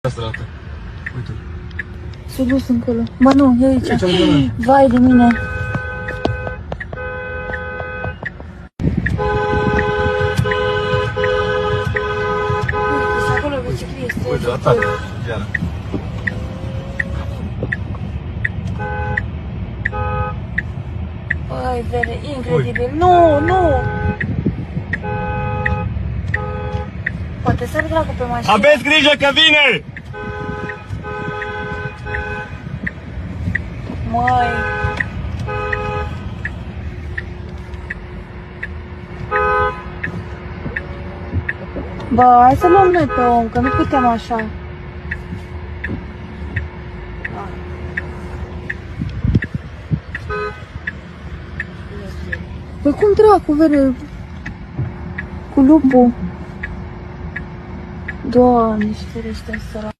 Asta arată. Uite. S-a dus încolo. Ba nu, e aici. Aici, vai de mine. Uite, și acolo biciclist. Uite, atacă. Iară. Băi, vere, incredibil. Nu, nu! Poate să-l dracu pe mașină. Aveți grijă că vine! Măi. Bă, hai să luăm noi pe om, că nu putem așa. Păi cum dracu, vede? Cu lupul. Doamne, și ferește-mi sărac.